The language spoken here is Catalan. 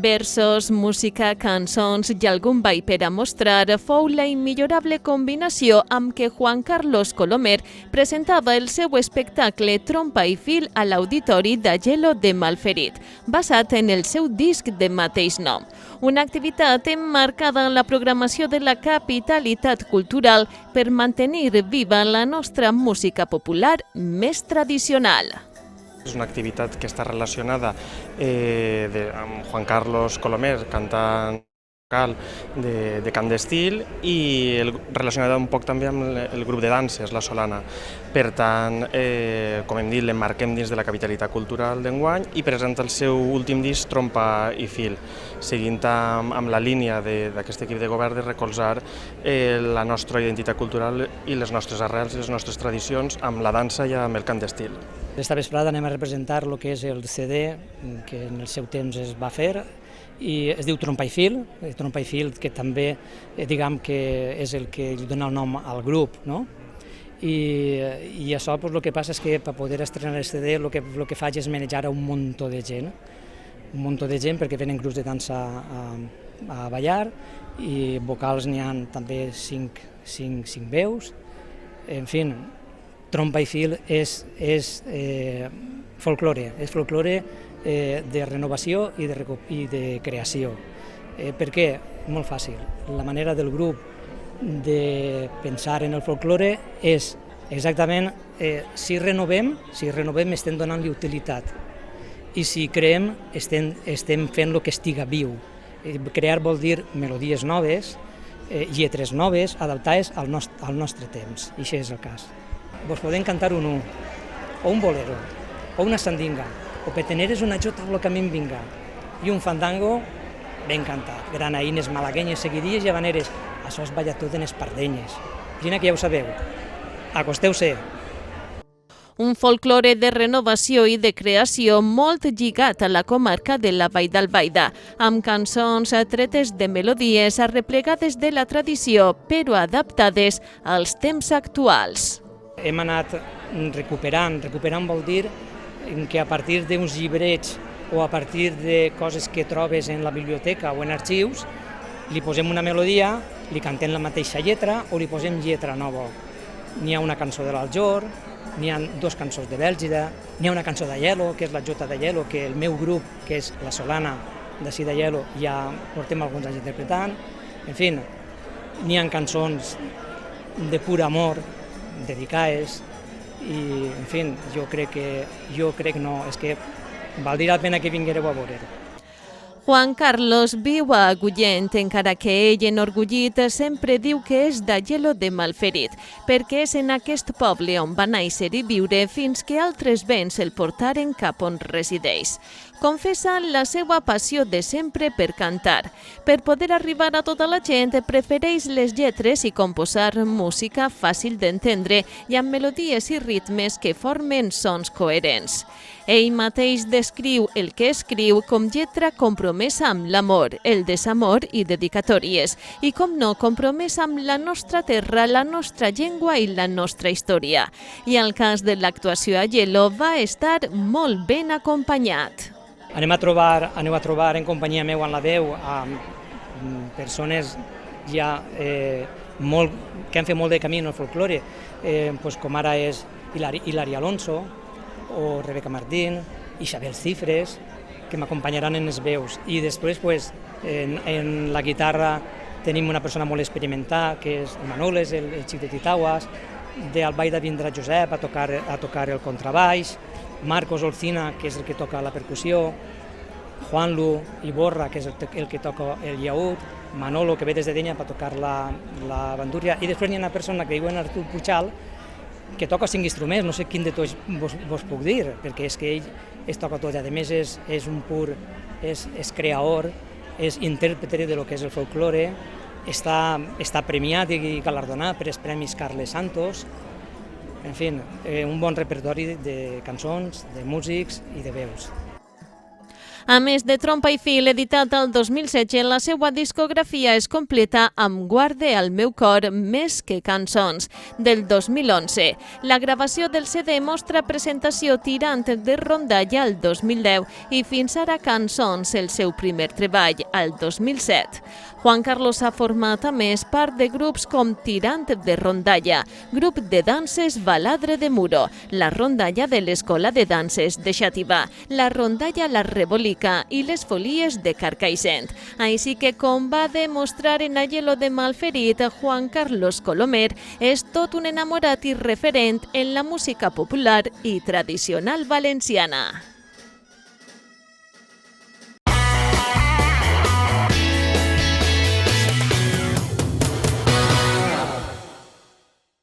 Versos, música, cançons i algun ball per a mostrar fou la immillorable combinació amb què Juan Carlos Colomer presentava el seu espectacle Trompa i fil a l'Auditori d'Aielo de Malferit, basat en el seu disc de mateix nom. Una activitat emmarcada en la programació de la capitalitat cultural per mantenir viva la nostra música popular més tradicional. És una activitat que està relacionada amb Juan Carlos Colomer, cantant local de cant d'estil, i relacionada un poc també amb el grup de danses, la Solana. Per tant, com hem dit, l'emmarquem dins de la capitalitat cultural d'enguany i presenta el seu últim disc, Trompa i fil, seguint amb la línia d'aquest equip de govern de recolzar la nostra identitat cultural i les nostres arrels i les nostres tradicions amb la dansa i amb el cant d'estil. Esta vesprada anem a representar el que és el CD que en el seu temps es va fer i es diu Trompa i fil que també diguem que és el que li dona el nom al grup, no? I això el que passa és que per poder estrenar el CD el que faig és manejar un munt de gent, perquè venen grups de dansa a ballar i vocals n'hi ha també 5 veus, en fi. Trompa i fil és folklore, de renovació i de creació. Per què? Molt fàcil. La manera del grup de pensar en el folklore és exactament si renovem estem donant-li utilitat i si creem estem fent el que estiga viu. Crear vol dir melodies noves, lletres noves, adaptades al nostre temps, i això és el cas. Vos podem cantar un u, o un bolero, o una sandinga, o peteneres una jota o que a mi em vinga, i un fandango ben cantat, granaïnes, malaguenyes, seguidilles i habaneres. Això es balla tot en espardenyes. Gina, que ja ho sabeu. Acosteu-se. Un folklore de renovació i de creació molt lligat a la comarca de la Vall d'Albaida, amb cançons tretes de melodies arreplegades de la tradició, però adaptades als temps actuals. Hem anat recuperant vol dir que a partir d'uns llibrets o a partir de coses que trobes en la biblioteca o en arxius, li posem una melodia, li cantem la mateixa lletra o li posem lletra nova. N'hi ha una cançó de l'Aljor, n'hi ha 2 cançons de Bèlgida, n'hi ha una cançó d'Aielo, que és la Jota d'Aielo, que el meu grup, que és la Solana d'ací d'Aielo, ja portem alguns anys interpretant. En fi, n'hi ha cançons de pur amor, dedicades, i en fi, jo crec no, és que valdria la pena que vinguéreu a veure. Juan Carlos viu a Agullent, encara que ell, enorgullit, sempre diu que és d'Aielo de Malferit, perquè és en aquest poble on va néixer i viure fins que altres vents el portaren cap on resideix. Confessa la seva passió de sempre per cantar. Per poder arribar a tota la gent, prefereix les lletres i composar música fàcil d'entendre i amb melodies i ritmes que formen sons coherents. Ell mateix descriu el que escriu com lletra compromesa amb l'amor, el desamor i dedicatòries, i com no compromesa amb la nostra terra, la nostra llengua i la nostra història. I el cas de l'actuació a Aielo va estar molt ben acompanyat. Aneu a trobar en companyia meu en la veu amb persones ja que han fet molt de camí en el folklore, com ara és Hilari Alonso, o Rebeca Martín, Isabel Cifres, que m'acompanyaran en les veus. I després, en la guitarra, tenim una persona molt experimentada, que és Manoles, el xic de Titaguas. D'Albaida vindrà Josep a tocar el contrabaix, Marcos Olcina, que és el que toca la percussió, Juanlu Iborra, que és el que toca el llaüt, Manolo, que ve des de Denya per tocar la bandúrria, i després hi ha una persona que diuen Artur Puchal, que toca 5 instruments, no sé quin de tots vos puc dir, perquè és que ell es toca tot, a més és creador, és intèrprete de lo que és el folklore, està premiat i galardonat per els Premis Carles Santos, en fi, un bon repertori de cançons, de músics i de veus. A més de Trompa i Fil, editat el 2016, la seva discografia es completa amb Guarde al meu cor més que cançons, del 2011. La gravació del CD mostra presentació tirant de rondalla al 2010 i fins ara Cançons, el seu primer treball, al 2007. Juan Carlos ha format a més part de grups com Tirant de Rondalla, grup de danses Baladre de Muro, la rondalla de l'Escola de Danses de Xàtiva, la rondalla La Rebolica i les Folies de Carcaixent. Així que, com va demostrar en Aielo de Malferit, Juan Carlos Colomer és tot un enamorat i referent en la música popular i tradicional valenciana.